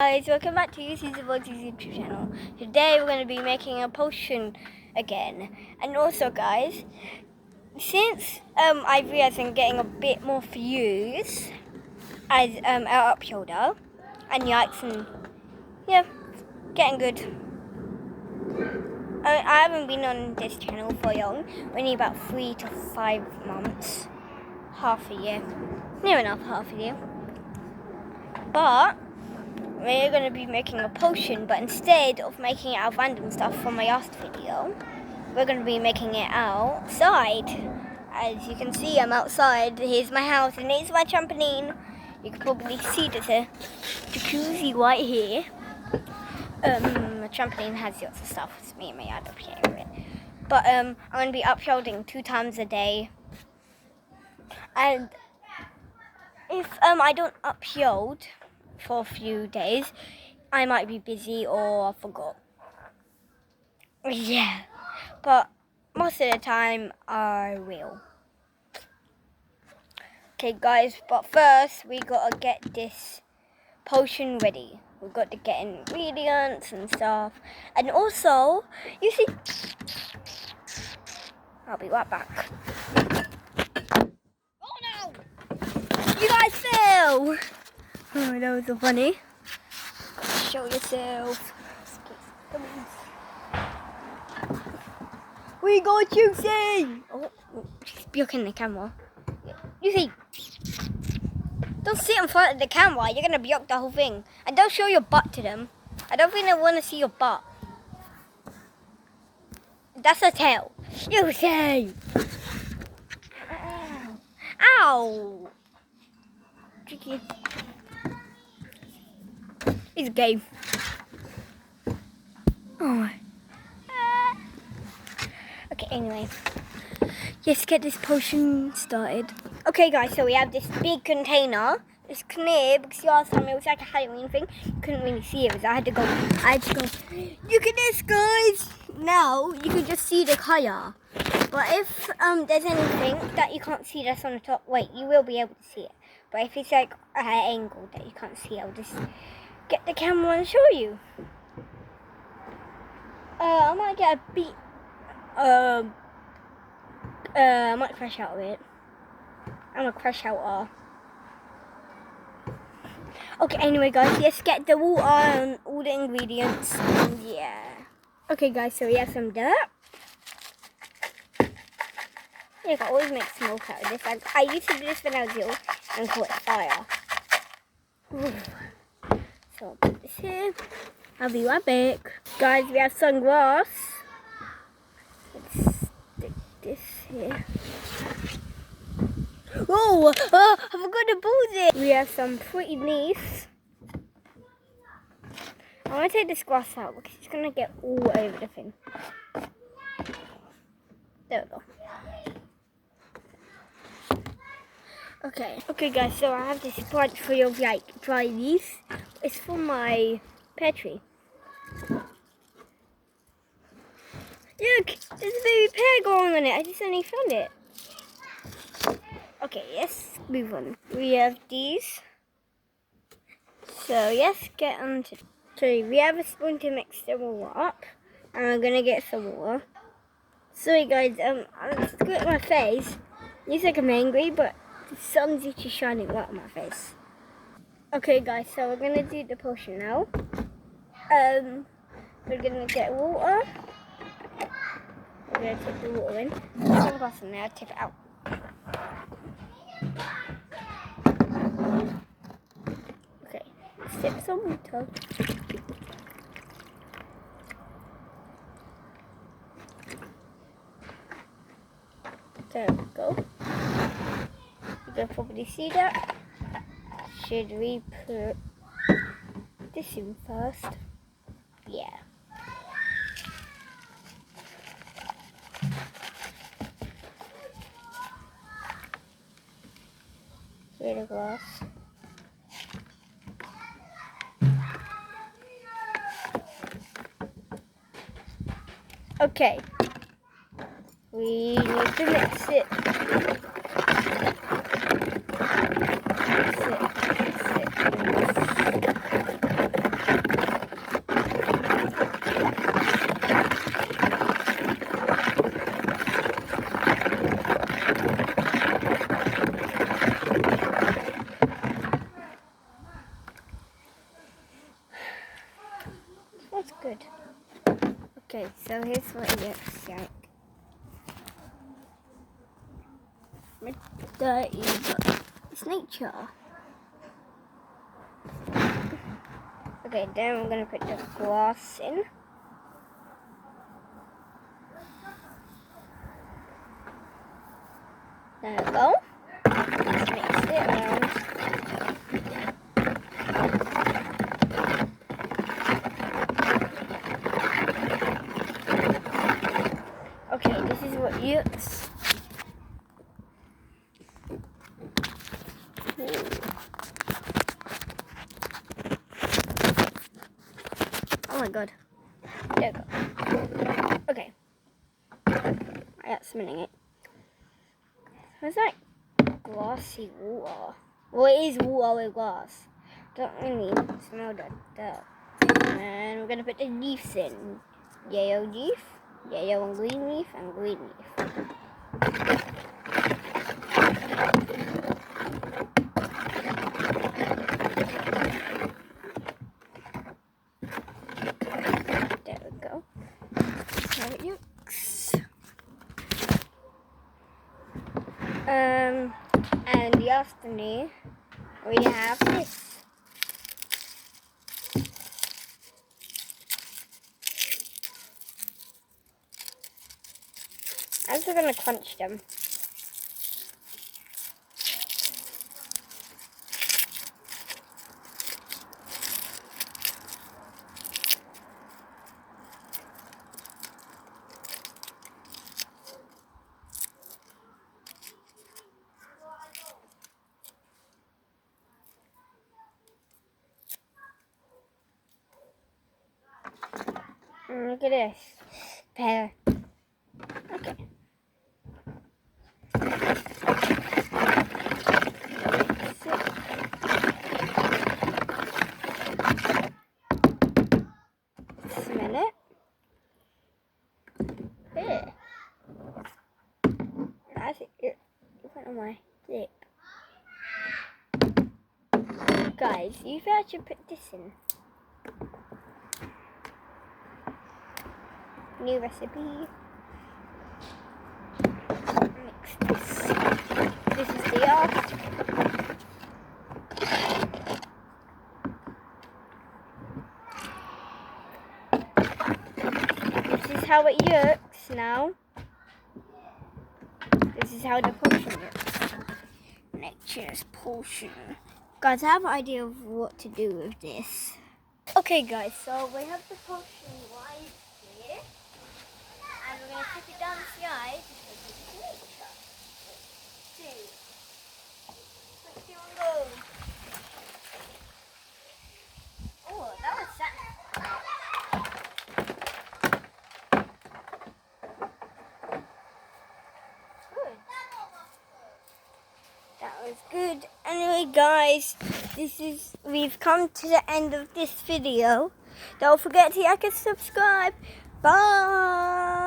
Guys, welcome back to UC's YouTube channel. Today we're going to be making a potion again. And also guys, since I've realized I'm getting a bit more views as our uploader and likes and yeah, getting good. I haven't been on this channel for long, only about 3 to 5 months, half a year, near enough half a year. But we're going to be making a potion, but instead of making it out of random stuff from my last video, we're going to be making it outside. As you can see, I'm outside. Here's my house and here's my trampoline. You can probably see there's a jacuzzi right here. The trampoline has lots of stuff. It's me and my dad up here with it. But I'm going to be uploading 2 times a day. And if I don't upload for a few days, I might be busy or I forgot. Yeah, but most of the time I will. Okay guys, but first we gotta get this potion ready. We've got to get ingredients and stuff. And also, you see, I'll be right back. Oh no! You guys fell! Oh, that was so funny. Show yourself. Come on. We got you, see! Oh, she's blocking the camera. You see, don't sit in front of the camera. You're gonna block the whole thing. And don't show your butt to them. I don't think they want to see your butt. That's a tail. You see? Ow! Tricky. It's a game. Oh. Okay, anyway. Let's get this potion started. Okay guys, so we have this big container. It's clear because last time it was like a Halloween thing. Couldn't really see it because I had to go. Look at this guys! Now you can just see the color. But if there's anything that you can't see that's on the top, wait, you will be able to see it. But if it's like an angle that you can't see, I'll just get the camera and show you. I might get a beat. I might crash out of it. I'm a crash outer. Okay, anyway guys, let's get the water and all the ingredients. And yeah. Okay guys, so we have some dirt. Yeah, I can always make smoke out of this. I used to do this when I was little and call it fire. Ooh. So I'll put this here. I'll be right back. Guys, we have some grass. Let's stick this here. Oh, I forgot to pause it. We have some pretty leaves. I want to take this grass out because it's going to get all over the thing. There we go. Okay guys, so I have this bunch full of like dry leaves. It's for my pear tree. Look, there's a baby pear growing on it. I just only found it. Okay, let's move on. We have these. So let's get on to. So we have a spoon to mix them all up, and we're gonna get some water. Sorry guys, I'm screwing at my face. Looks like I'm angry, but the sun's actually shining right on my face. Okay guys, so we're gonna do the potion now. We're gonna get water. We're gonna tip the water in. There's some glass in there, tip it out. Okay, sip some water. There we go. You can probably see that. Should we put this in first? Yeah. Here the glass. Okay. We need to mix it. Mix it. Good. Okay, so here's what it looks like. Dirty, but it's nature. Okay, then I'm gonna put the glass in. There we go. Let's mix it around. Okay, this is what it looks. Oh my god. There we go. Okay. That's smelling it. What's that? Glassy water. Well, it is water with glass. Don't really smell that dirt. And we're gonna put the leaves in. Yellow leaf, yellow and green leaf, and green leaf. There we go. That's how it looks. And in the afternoon, we have this. I'm just gonna crunch them. Look at this. Pear. Okay. Smell it. Here. That's it. In front of my lip. Guys, you think I should put this in? New recipe. Mix this. This is the after. This is how it looks now. This is how the potion looks. Nature's potion. Guys, I have an idea of what to do with this. Okay guys, so we have the potion right here. And we're going to tip it down the slide because it's nature. 2, 3, 2, and go. Oh, that was sad. That was good. Anyway guys, we've come to the end of this video. Don't forget to like and subscribe. Bye.